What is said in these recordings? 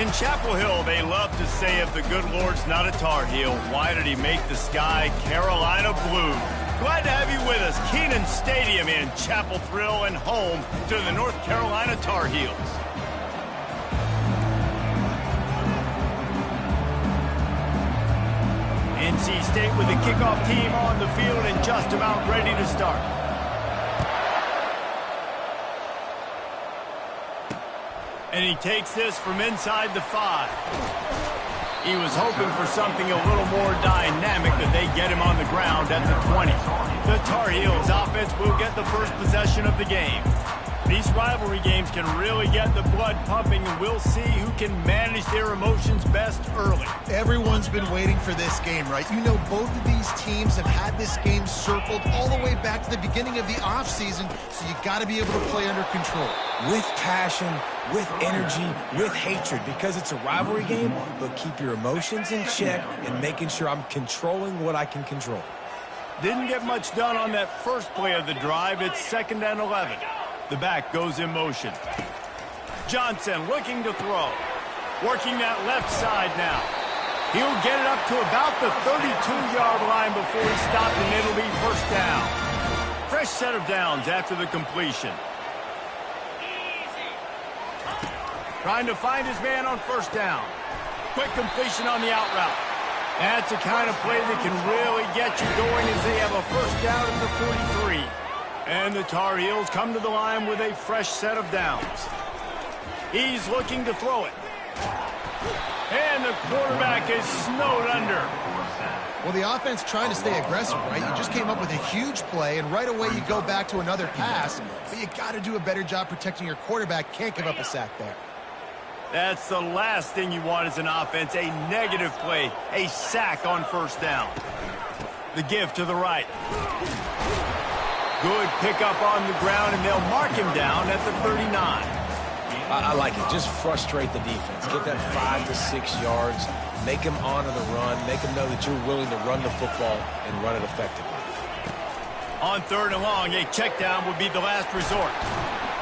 In Chapel Hill, they love to say if the good Lord's not a Tar Heel, why did he make the sky Carolina blue? Glad to have you with us. Kenan Stadium in Chapel Thrill and home to the North Carolina Tar Heels. NC State with the kickoff team on the field and just about ready to start. And he takes this from inside the 5. He was hoping for something a little more dynamic, that they get him on the ground at the 20. The Tar Heels offense will get the first possession of the game. These rivalry games can really get the blood pumping, and we'll see who can manage their emotions best early. Everyone's been waiting for this game, right? You know, both of these teams have had this game circled all the way back to the beginning of the offseason, so you got to be able to play under control. With passion, with energy, with hatred, because it's a rivalry game, but keep your emotions in check and making sure I'm controlling what I can control. Didn't get much done on that first play of the drive. It's 2nd and 11. The back goes in motion. Johnson looking to throw. Working that left side now. He'll get it up to about the 32-yard line before he stopped, and it'll be first down. Fresh set of downs after the completion. Trying to find his man on first down. Quick completion on the out route. That's the kind of play that can really get you going as they have a first down at the 43. And the Tar Heels come to the line with a fresh set of downs. He's looking to throw it. And the quarterback is snowed under. Well, the offense trying to stay aggressive, right? You just came up with a huge play, and right away you go back to another pass. But you got to do a better job protecting your quarterback. Can't give up a sack there. That's the last thing you want as an offense, a negative play, a sack on first down. The give to the right. Good pickup on the ground, and they'll mark him down at the 39. I like it. Just frustrate the defense. Get that 5 to 6 yards. Make them honor the run. Make them know that you're willing to run the football and run it effectively. On 3rd and long, a check down would be the last resort.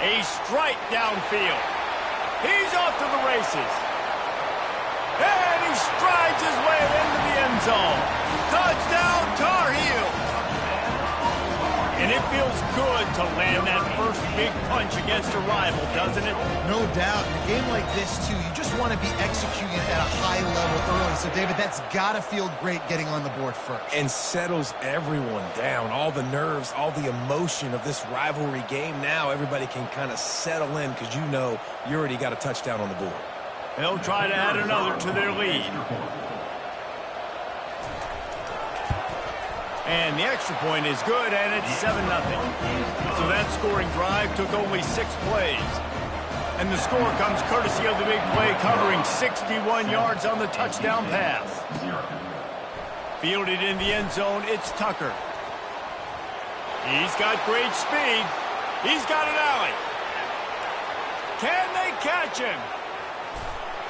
A strike downfield. He's off to the races. And he strides his way into the end zone. Touchdown, Tar Heels. And it feels good to land that first big punch against a rival, doesn't it? No doubt. In a game like this, too, you just want to be executing at a high level early. So, David, that's got to feel great getting on the board first. And settles everyone down. All the nerves, all the emotion of this rivalry game. Now everybody can kind of settle in because you know you already got a touchdown on the board. They'll try to add another to their lead. And the extra point is good, and it's 7-0. So that scoring drive took only 6 plays. And the score comes courtesy of the big play, covering 61 yards on the touchdown pass. Fielded in the end zone, it's Tucker. He's got great speed. He's got an alley. Can they catch him?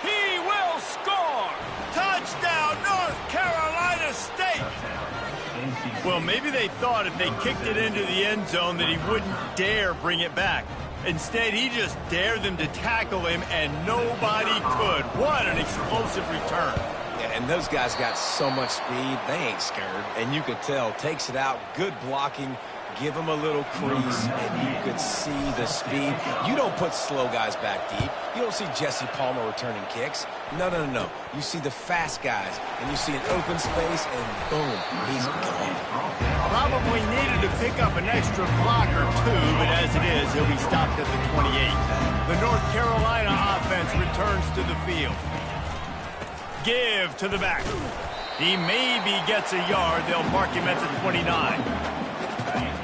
He will score! Touchdown, North Carolina State! Well, maybe they thought if they kicked it into the end zone that he wouldn't dare bring it back. Instead, he just dared them to tackle him, and nobody could. What an explosive return. Yeah, and those guys got so much speed, they ain't scared. And you could tell, takes it out, good blocking, give him a little crease, and you could see the speed. You don't put slow guys back deep. You don't see Jesse Palmer returning kicks. No. You see the fast guys, and you see an open space, and boom, he's gone. Probably needed to pick up an extra block or two, but as it is, he'll be stopped at the 28. The North Carolina offense returns to the field. Give to the back. He maybe gets a yard. They'll mark him at the 29.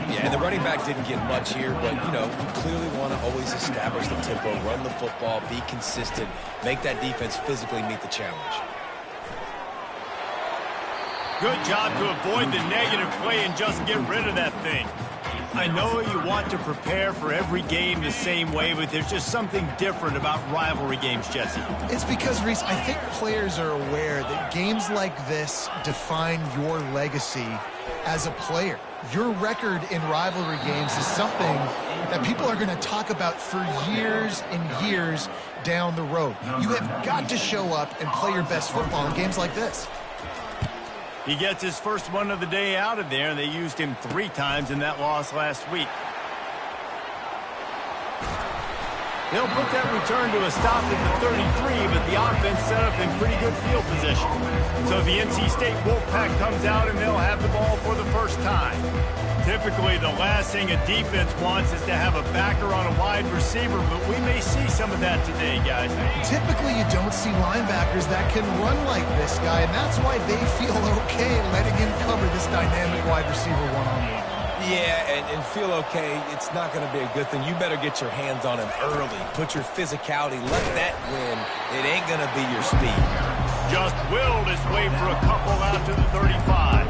Yeah, and the running back didn't get much here, but, you know, you clearly want to always establish the tempo, run the football, be consistent, make that defense physically meet the challenge. Good job to avoid the negative play and just get rid of that thing. I know you want to prepare for every game the same way, but there's just something different about rivalry games, Jesse. It's because, Reese, I think players are aware that games like this define your legacy As a player, your record in rivalry games is something that people are going to talk about for years and years down the road. You have got to show up and play your best football in games like this. He gets his first one of the day out of there, and they used him 3 times in that loss last week. They'll put that return to a stop at the 33, but the offense set up in pretty good field position. So the NC State Wolfpack comes out, and they'll have the ball for the first time. Typically, the last thing a defense wants is to have a backer on a wide receiver, but we may see some of that today, guys. Typically, you don't see linebackers that can run like this guy, and that's why they feel okay letting him cover this dynamic wide receiver one-on-one. Yeah, and feel okay, it's not going to be a good thing. You better get your hands on him early. Put your physicality, let that win. It ain't going to be your speed. Just willed his way for a couple out to the 35.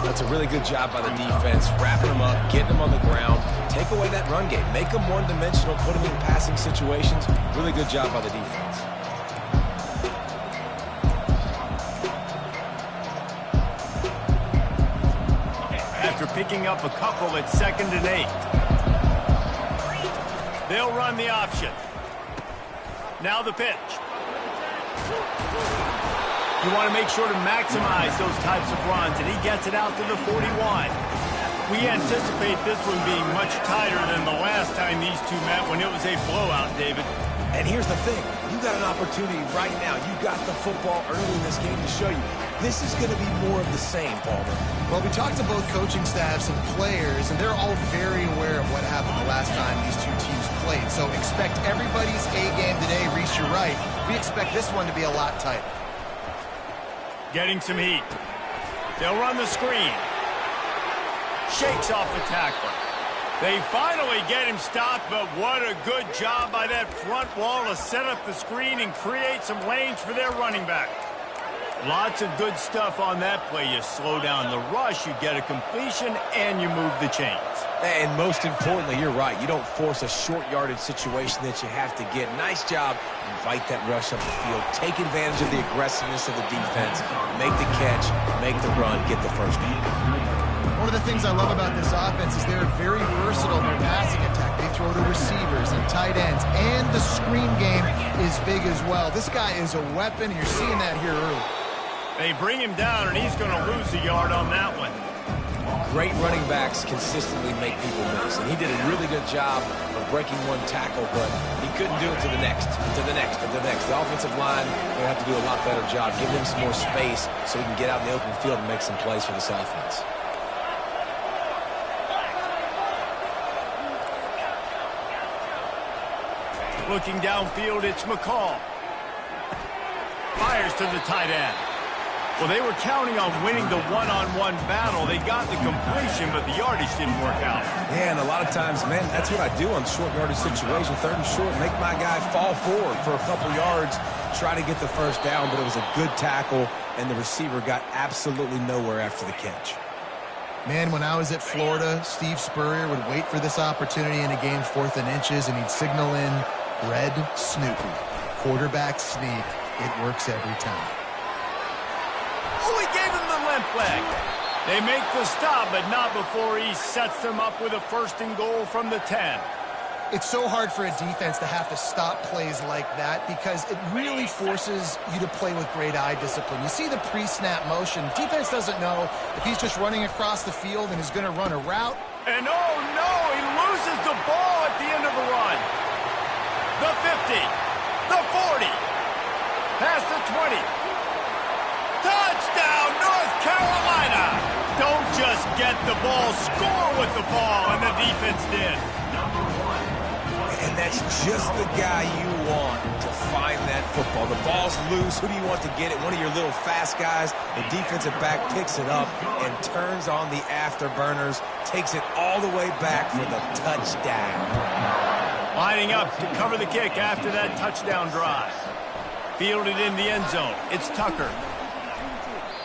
That's a really good job by the defense. Wrapping him up, getting him on the ground. Take away that run game. Make him one-dimensional, put him in passing situations. Really good job by the defense. After picking up a couple at 2nd and 8. They'll run the option. Now the pitch. You want to make sure to maximize those types of runs, and he gets it out to the 41. We anticipate this one being much tighter than the last time these two met when it was a blowout, David. And here's the thing. You got an opportunity right now. You got the football early in this game to show you. This is going to be more of the same, Palmer. Well, we talked to both coaching staffs and players, and they're all very aware of what happened the last time these two teams played. So expect everybody's A game today. Reese, you're right. We expect this one to be a lot tighter. Getting some heat. They'll run the screen. Shakes off the tackler. They finally get him stopped, but what a good job by that front wall to set up the screen and create some lanes for their running back. Lots of good stuff on that play. You slow down the rush, you get a completion, and you move the chains. And most importantly, you're right. You don't force a short yardage situation that you have to get. Nice job. Invite that rush up the field. Take advantage of the aggressiveness of the defense. Make the catch, make the run, get the first down. One of the things I love about this offense is they're very versatile in their passing attack. They throw to receivers and tight ends, and the screen game is big as well. This guy is a weapon, and you're seeing that here early. They bring him down, and he's going to lose a yard on that one. Great running backs consistently make people miss, and he did a really good job of breaking one tackle, but he couldn't do it to the next, to the next, to the next. The offensive line will have to do a lot better job, give him some more space so he can get out in the open field and make some plays for this offense. Looking downfield, it's McCall. Fires to the tight end. Well, they were counting on winning the one-on-one battle. They got the completion, but the yardage didn't work out. Yeah, and a lot of times, man, that's what I do on short yardage situation. 3rd and short, make my guy fall forward for a couple yards, try to get the first down, but it was a good tackle, and the receiver got absolutely nowhere after the catch. Man, when I was at Florida, Steve Spurrier would wait for this opportunity in a game 4th and inches, and he'd signal in Red Snoopy. Quarterback sneak. It works every time. Oh, he gave him the limp leg. They make the stop, but not before he sets them up with a 1st and goal from the 10. It's so hard for a defense to have to stop plays like that because it really forces you to play with great eye discipline. You see the pre-snap motion. Defense doesn't know if he's just running across the field and is going to run a route. And oh no, he loses the ball at the end of the run. The 50, the 40, past the 20. Touchdown, North Carolina! Don't just get the ball, score with the ball, and the defense did. And that's just the guy you want to find that football. The ball's loose. Who do you want to get it? One of your little fast guys. The defensive back picks it up and turns on the afterburners, takes it all the way back for the touchdown. Lining up to cover the kick after that touchdown drive. Fielded in the end zone. It's Tucker.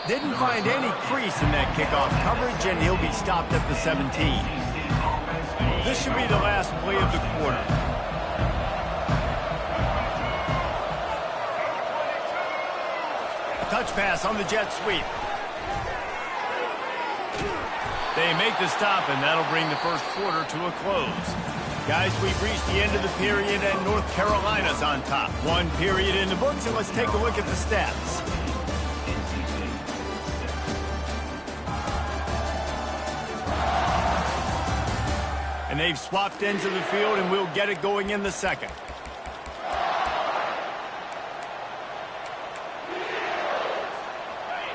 Didn't find any crease in that kickoff coverage, and he'll be stopped at the 17. This should be the last play of the quarter. Touch pass on the jet sweep. They make the stop, and that'll bring the first quarter to a close. Guys, we've reached the end of the period, and North Carolina's on top. One period in the books, and let's take a look at the stats. And they've swapped ends of the field, and we'll get it going in the second.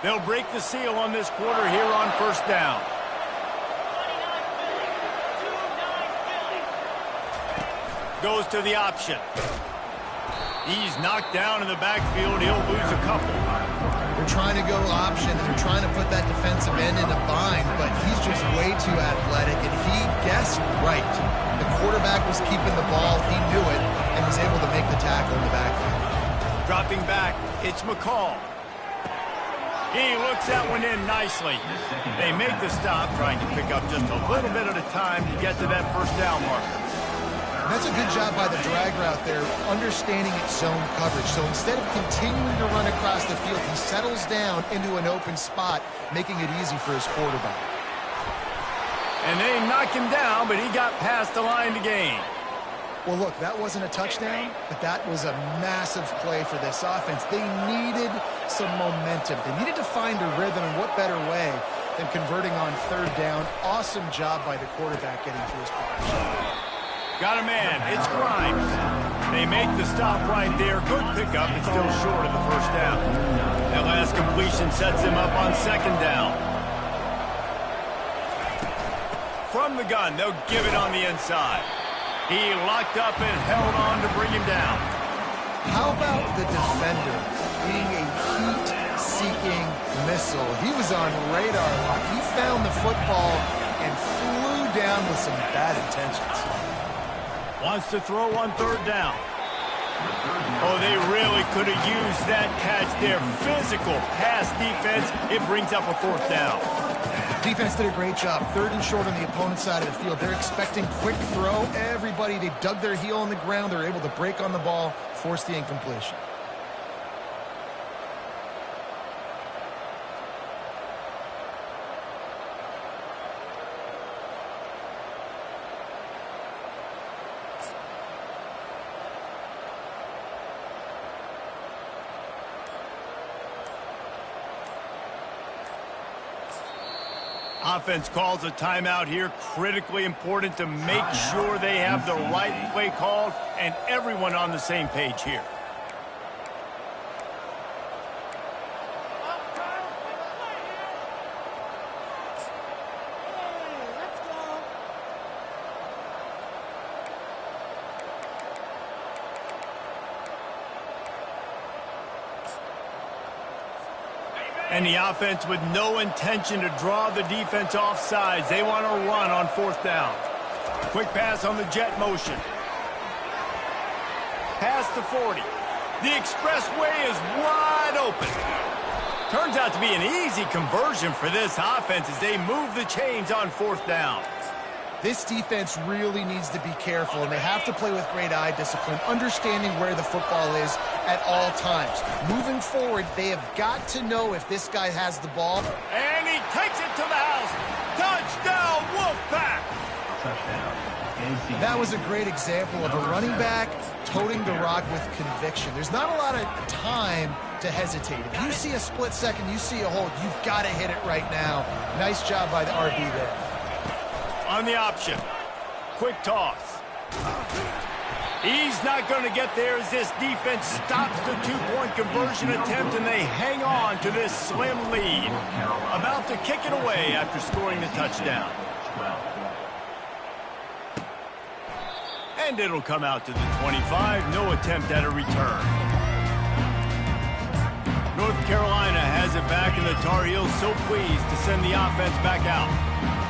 They'll break the seal on this quarter here on first down. Goes to the option. He's knocked down in the backfield. He'll lose a couple. They're trying to go option, and they're trying to put that defensive end in a bind, but he's just way too athletic, and he guessed right. The quarterback was keeping the ball. He knew it and was able to make the tackle in the backfield. Dropping back, it's McCall. He looks that one in nicely. They make the stop, trying to pick up just a little bit at a time to get to that first down marker. That's a good job by the drag route there, understanding its zone coverage. So instead of continuing to run across the field, he settles down into an open spot, making it easy for his quarterback. And they knock him down, but he got past the line to gain. Well, look, that wasn't a touchdown, but that was a massive play for this offense. They needed some momentum. They needed to find a rhythm, and what better way than converting on third down. Awesome job by the quarterback getting to his position. Got a man. It's Grimes. They make the stop right there. Good pickup. It's still short of the first down. That last completion sets him up on second down. From the gun, they'll give it on the inside. He locked up and held on to bring him down. How about the defender being a heat-seeking missile? He was on radar lock. He found the football and flew down with some bad intentions. Wants to throw on third down. Oh, they really could have used that catch there. Physical pass defense. It brings up a fourth down. Defense did a great job. Third and short on the opponent's side of the field. They're expecting quick throw. Everybody, they dug their heel on the ground. They're able to break on the ball, force the incompletion. Offense calls a timeout here. Critically important to make sure they have the right play called and everyone on the same page here. And the offense with no intention to draw the defense off sides. They want to run on fourth down. Quick pass on the jet motion. Past the 40. The expressway is wide open. Turns out to be an easy conversion for this offense as they move the chains on fourth down. This defense really needs to be careful, and they have to play with great eye discipline, understanding where the football is at all times. Moving forward, they have got to know if this guy has the ball. And he takes it to the house. Touchdown, Wolfpack! That was a great example of a running back toting the rock with conviction. There's not a lot of time to hesitate. If you see a split second, you see a hold, you've got to hit it right now. Nice job by the RB there. On the option. Quick toss. He's not going to get there as this defense stops the two-point conversion attempt, and they hang on to this slim lead. About to kick it away after scoring the touchdown. And it'll come out to the 25. No attempt at a return. North Carolina has it back, and the Tar Heels so pleased to send the offense back out.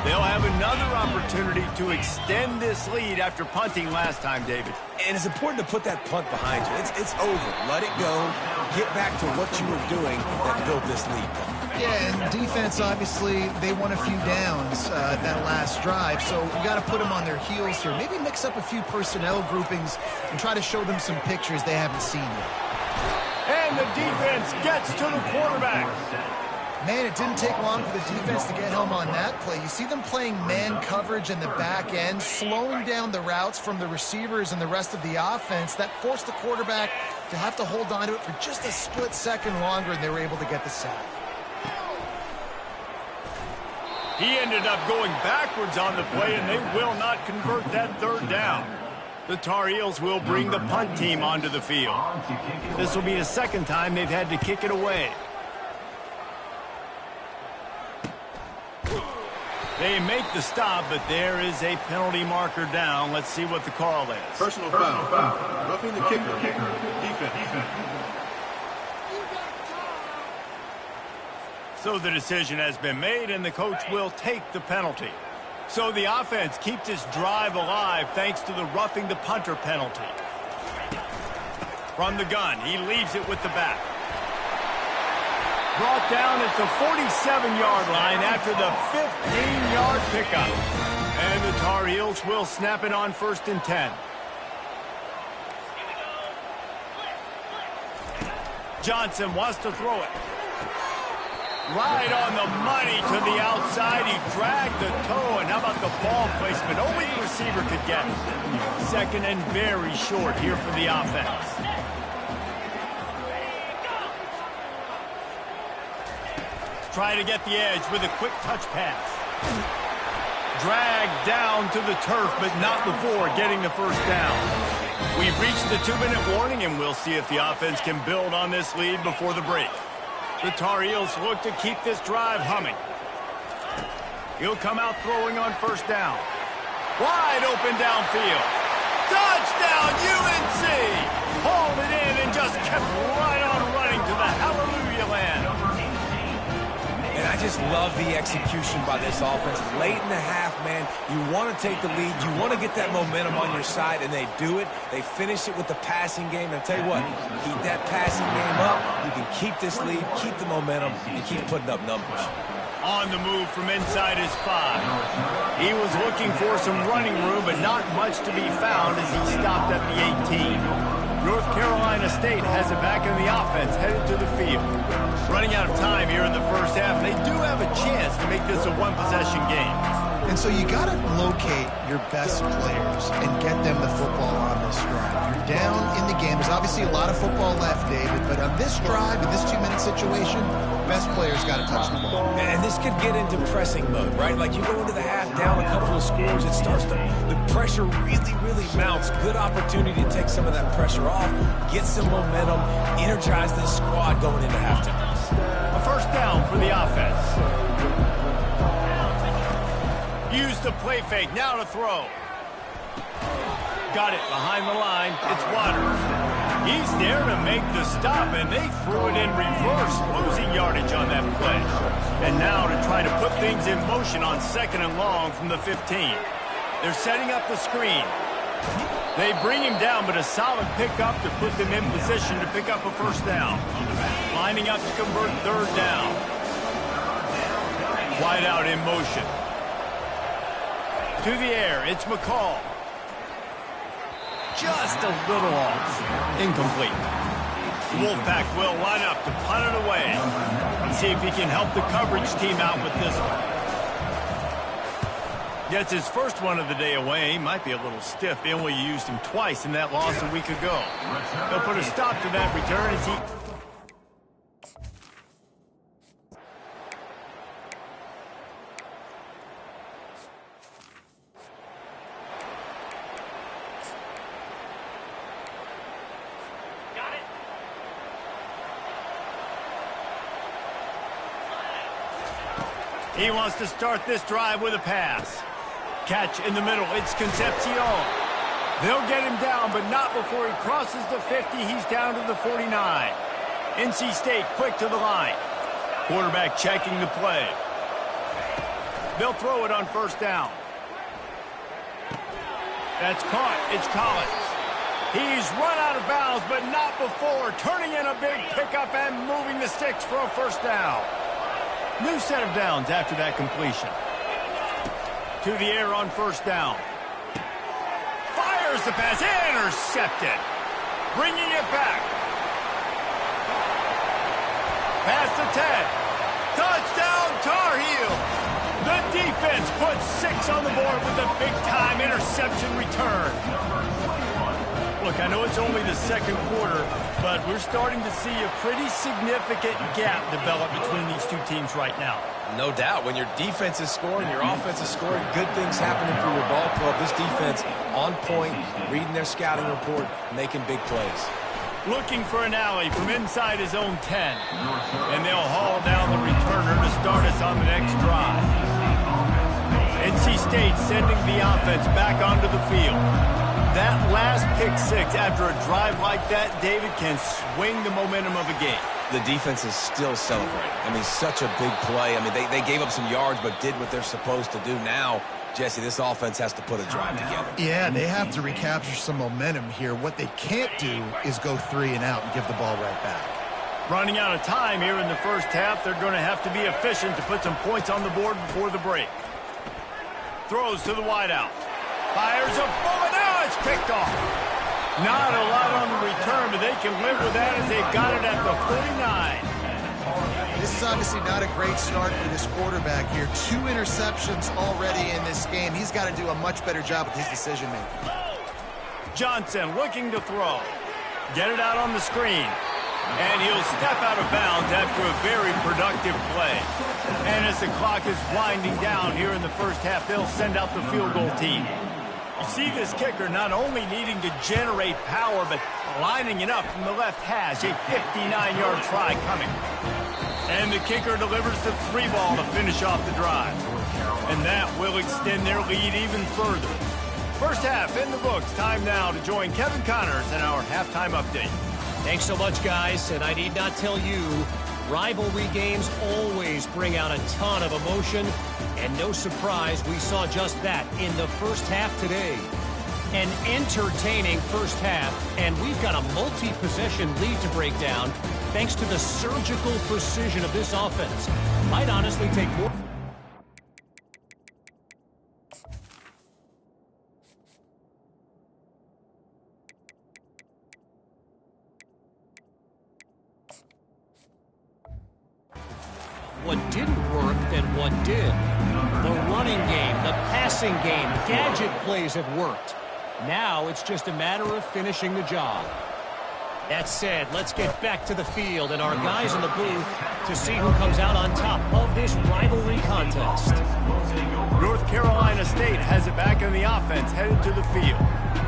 They'll have another opportunity to extend this lead after punting last time, David. And it's important to put that punt behind you. It's over. Let it go. Get back to what you were doing that built this lead. Yeah, and defense, obviously, they won a few downs that last drive, so we got to put them on their heels here. Maybe mix up a few personnel groupings and try to show them some pictures they haven't seen yet. And the defense gets to the quarterback. Man, it didn't take long for the defense to get home on that play. You see them playing man coverage in the back end, slowing down the routes from the receivers and the rest of the offense. That forced the quarterback to have to hold on to it for just a split second longer, and they were able to get the sack. He ended up going backwards on the play, and they will not convert that third down. The Tar Heels will bring the punt team onto the field. This will be the second time they've had to kick it away. They make the stop, but there is a penalty marker down. Let's see what the call is. Personal foul. Roughing the kicker. Defense. So the decision has been made, and the coach will take the penalty. So the offense keeps its drive alive thanks to the roughing the punter penalty. From the gun, he leaves it with the back. Brought down at the 47-yard line after the 15-yard pickup. And the Tar Heels will snap it on 1st and 10. Johnson wants to throw it. Right on the money to the outside. He dragged the toe, and how about the ball placement? Only the receiver could get it. 2nd and very short here for the offense. Try to get the edge with a quick touch pass. Dragged down to the turf, but not before getting the first down. We've reached the 2-minute warning, and we'll see if the offense can build on this lead before the break. The Tar Heels look to keep this drive humming. He'll come out throwing on 1st down. Wide open downfield. Touchdown, UNC! Hauled it in and just kept right on running to the hallelujah land. And I just love the execution by this offense. Late in the half, man, you want to take the lead. You want to get that momentum on your side, and they do it. They finish it with the passing game. And I'll tell you what, keep that passing game up. You can keep this lead, keep the momentum, and keep putting up numbers. On the move from inside his 5. He was looking for some running room, but not much to be found as he stopped at the 18. North Carolina State has it back in the offense, headed to the field. Running out of time here in the first half, and they do have a chance to make this a one-possession game. And so you got to locate your best players and get them the football on this drive. You're down in the game. There's obviously a lot of football left, David, but on this drive, in this 2-minute situation, best players got to touch the ball. And this could get into pressing mode, right? Like you go into the half down a couple of scores, it starts to, the pressure really mounts. Good opportunity to take some of that pressure off, get some momentum, energize this squad going into halftime. A 1st down for the offense. Use the play fake, now to throw. Got it behind the line. It's Waters. He's there to make the stop, and they threw it in reverse, losing yardage on that play. And now to try to put things in motion on 2nd and long from the 15. They're setting up the screen. They bring him down, but a solid pickup to put them in position to pick up a 1st down. Lining up to convert 3rd down. Wide out in motion. To the air, it's McCall. Just a little off. Incomplete. Wolfpack will line up to punt it away. Let's see if he can help the coverage team out with this one. Gets his first one of the day away. He might be a little stiff. They only used him twice in that loss a week ago. They'll put a stop to that return as he... He wants to start this drive with a pass. Catch in the middle. It's Concepcion. They'll get him down, but not before he crosses the 50. He's down to the 49. NC State quick to the line. Quarterback checking the play. They'll throw it on 1st down. That's caught. It's Collins. He's run out of bounds, but not before turning in a big pickup and moving the sticks for a 1st down. New set of downs after that completion. To the air on 1st down. Fires the pass. Intercepted. Bringing it back. Pass to 10. defense puts 6 on the board with a big-time interception return. Look, I know it's only the second quarter, but we're starting to see a pretty significant gap develop between these two teams right now. No doubt. When your defense is scoring, your offense is scoring, good things happening for your ball club. This defense on point, reading their scouting report, making big plays. Looking for an alley from inside his own 10. And they'll haul down the returner to start us on the next drive. NC State sending the offense back onto the field. That last pick 6 after a drive like that, David, can swing the momentum of a game. The defense is still celebrating. I mean, such a big play. I mean, they gave up some yards but did what they're supposed to do. Now, Jesse, this offense has to put a drive together. Yeah, they have to recapture some momentum here. What they can't do is go 3 and out and give the ball right back. Running out of time here in the first half, they're going to have to be efficient to put some points on the board before the break. Throws to the wideout. Fires a bullet. Now it's picked off. Not a lot on the return, but they can live with that as they've got it at the 49. This is obviously not a great start for this quarterback here. 2 interceptions already in this game. He's got to do a much better job with his decision-making. Johnson looking to throw. Get it out on the screen. And he'll step out of bounds after a very productive play. And as the clock is winding down here in the first half, they'll send out the field goal team. You see this kicker not only needing to generate power, but lining it up from the left hash. A 59-yard try coming. And the kicker delivers the 3 ball to finish off the drive. And that will extend their lead even further. First half in the books. Time now to join Kevin Connors in our halftime update. Thanks so much, guys. And I need not tell you, rivalry games always bring out a ton of emotion. And no surprise, we saw just that in the first half today. An entertaining first half, and we've got a multi-possession lead to break down thanks to the surgical precision of this offense. Might honestly take more. What didn't work, then what did? The running game, the passing game, gadget plays have worked. Now it's just a matter of finishing the job. That said, let's get back to the field and our guys in the booth to see who comes out on top of this rivalry contest. North Carolina State has it back in the offense, headed to the field.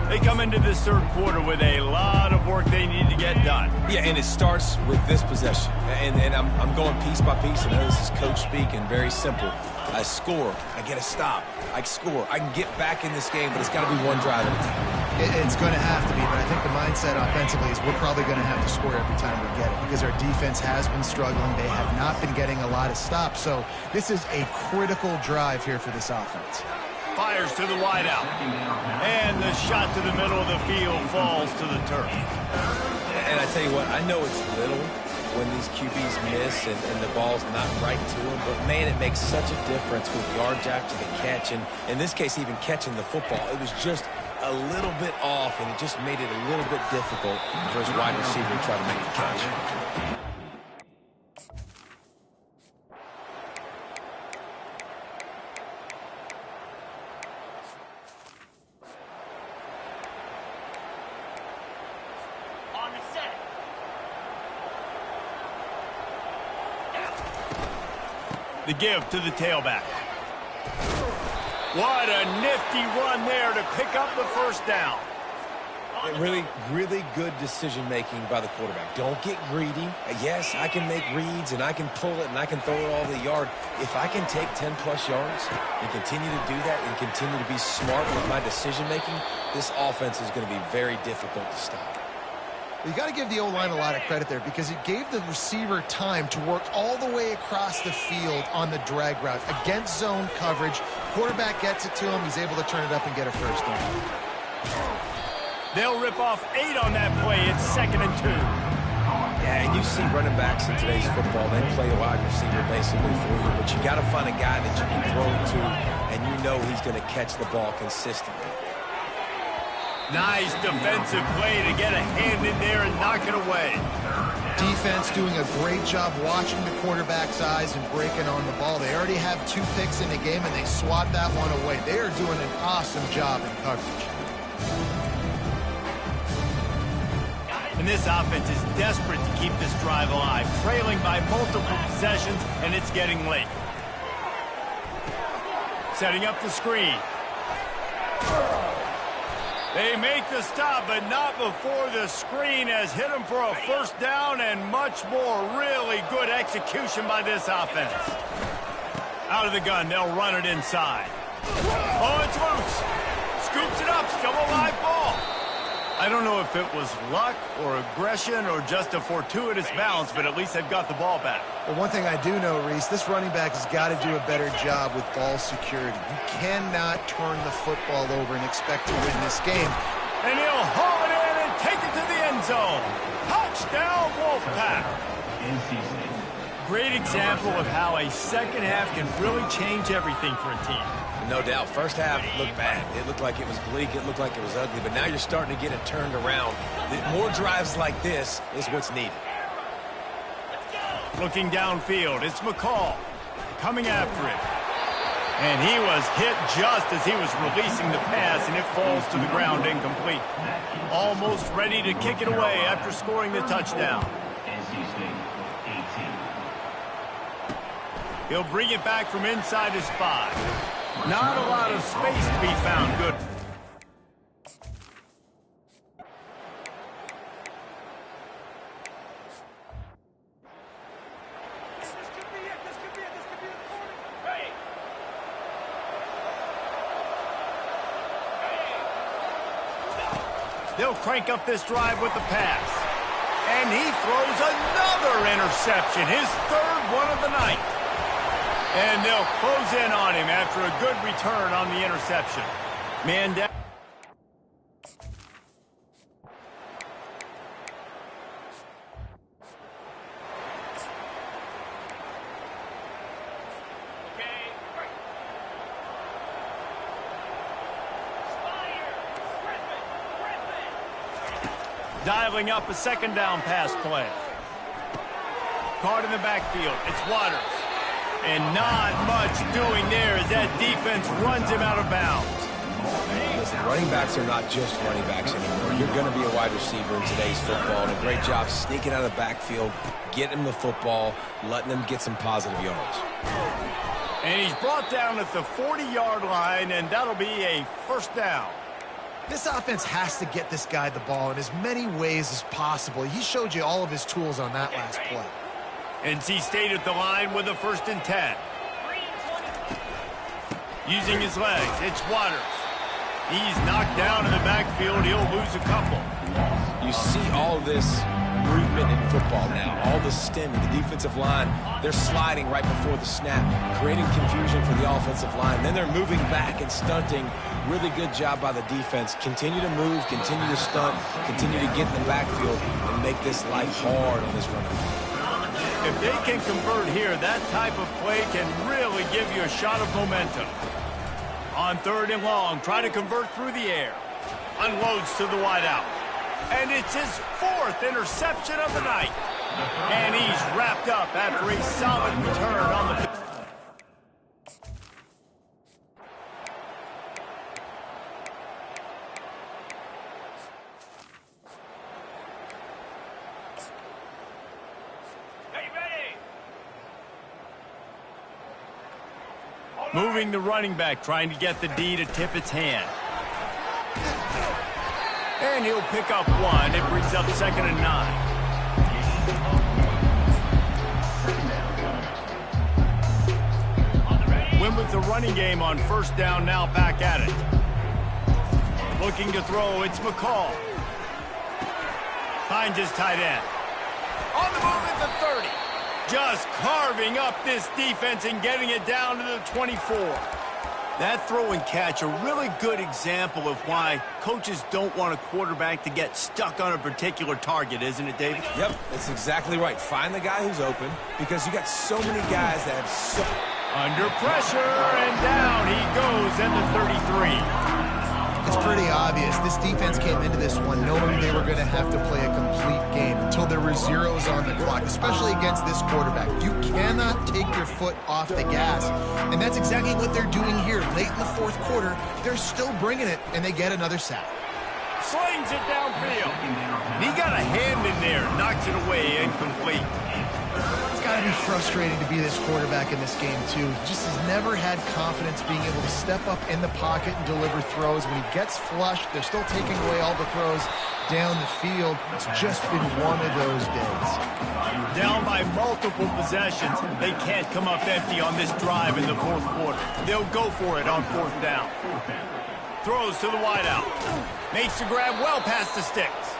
They come into this third quarter with a lot of work they need to get done. Yeah, and it starts with this possession. And I'm going piece by piece. I know this is coach speak and very simple. I score. I get a stop. I score. I can get back in this game, but it's got to be one drive at a time. It's going to have to be, but I think the mindset offensively is we're probably going to have to score every time we get it because our defense has been struggling. They have not been getting a lot of stops, so this is a critical drive here for this offense. Fires to the wideout. And the shot to the middle of the field falls to the turf. And I tell you what, I know it's little when these QBs miss and the ball's not right to them, but man, it makes such a difference with yards after the catch, and in this case, even catching the football. It was just a little bit off, and it just made it a little bit difficult for his wide receiver to try to make the catch. The give to the tailback. What a nifty run there to pick up the first down. Really, really good decision-making by the quarterback. Don't get greedy. Yes, I can make reads, and I can pull it, and I can throw it all the yard. If I can take 10-plus yards and continue to do that and continue to be smart with my decision-making, this offense is going to be very difficult to stop. You got to give the O-line a lot of credit there because it gave the receiver time to work all the way across the field on the drag route against zone coverage. Quarterback gets it to him. He's able to turn it up and get a first down. They'll rip off 8 on that play. It's 2nd and 2. Yeah, and you see running backs in today's football, they play a wide receiver basically for you, but you got to find a guy that you can throw it to, and you know he's going to catch the ball consistently. Nice defensive play to get a hand in there and knock it away. defense doing a great job watching the quarterback's eyes and breaking on the ball. They already have 2 picks in the game, and they swat that one away. They are doing an awesome job in coverage. And this offense is desperate to keep this drive alive, trailing by multiple possessions, and it's getting late. Setting up the screen. They make the stop, but not before the screen has hit them for a first down and much more. Really good execution by this offense. Out of the gun, they'll run it inside. Oh, it's loose. Scoops it up, still a live ball. I don't know if it was luck or aggression or just a fortuitous bounce, but at least they've got the ball back. Well, one thing I do know, Reese, this running back has got to do a better job with ball security. You cannot turn the football over and expect to win this game. And he'll haul it in and take it to the end zone. Touchdown, Wolfpack. Great example of how a second half can really change everything for a team. No doubt. First half looked bad. It looked like it was bleak. It looked like it was ugly. But now you're starting to get it turned around. More drives like this is what's needed. Looking downfield, it's McCall coming after it. And he was hit just as he was releasing the pass, and it falls to the ground incomplete. Almost ready to kick it away after scoring the touchdown. He'll bring it back from inside his 5. Not a lot of space to be found. Good. They'll crank up this drive with the pass. And he throws another interception, his 3rd one of the night. And they'll close in on him after a good return on the interception. Man down. Dialing up a 2nd down pass play. Caught in the backfield. It's Waters. And not much doing there as that defense runs him out of bounds. Listen, running backs are not just running backs anymore. You're going to be a wide receiver in today's football. And a great job sneaking out of the backfield, getting him the football, letting them get some positive yards. And he's brought down at the 40-yard line, and that'll be a 1st down. This offense has to get this guy the ball in as many ways as possible. He showed you all of his tools on that last play. NC State at the line with a 1st and 10. Using his legs, it's Waters. He's knocked down in the backfield. He'll lose a couple. You see all this movement in football now. All the stemming, the defensive line, they're sliding right before the snap, creating confusion for the offensive line. Then they're moving back and stunting. Really good job by the defense. Continue to move, continue to stunt, continue to get in the backfield and make this life hard on this running back. If they can convert here, that type of play can really give you a shot of momentum. On 3rd and long, try to convert through the air. Unloads to the wideout. And it's his 4th interception of the night. And he's wrapped up after a solid return on the... Moving the running back, trying to get the D to tip its hand. And he'll pick up 1. It brings up 2nd and 9. Win with the running game on 1st down, now back at it. Looking to throw, it's McCall. Finds his tight end. On the move at the 30. Just carving up this defense and getting it down to the 24. That throw and catch, a really good example of why coaches don't want a quarterback to get stuck on a particular target, isn't it, David? Yep, that's exactly right. Find the guy who's open because you got so many guys that have Under pressure, and down he goes at the 33. It's pretty obvious. This defense came into this one knowing they were going to have to play a complete game until there were zeros on the clock, especially against this quarterback. You cannot take your foot off the gas, and that's exactly what they're doing here. Late in the fourth quarter, they're still bringing it, and they get another sack. Slings it downfield. He got a hand in there, knocks it away, incomplete. It's got to be frustrating to be this quarterback in this game, too. He just has never had confidence being able to step up in the pocket and deliver throws. When he gets flushed, they're still taking away all the throws down the field. It's just been one of those days. Down by multiple possessions, they can't come up empty on this drive in the fourth quarter. They'll go for it on fourth down. Throws to the wideout. Makes the grab well past the sticks.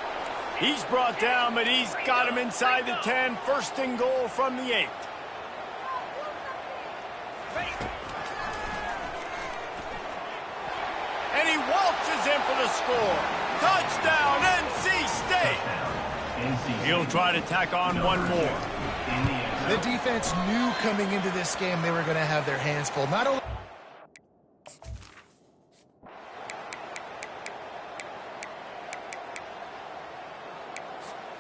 He's brought down, but he's got him inside the 10. First and goal from the 8. And he waltzes in for the score. Touchdown, NC State. He'll try to tack on one more. The defense knew coming into this game they were going to have their hands full. Not only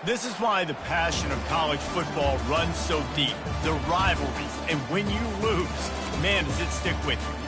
This is why the passion of college football runs so deep. The rivalries, and when you lose, man, does it stick with you.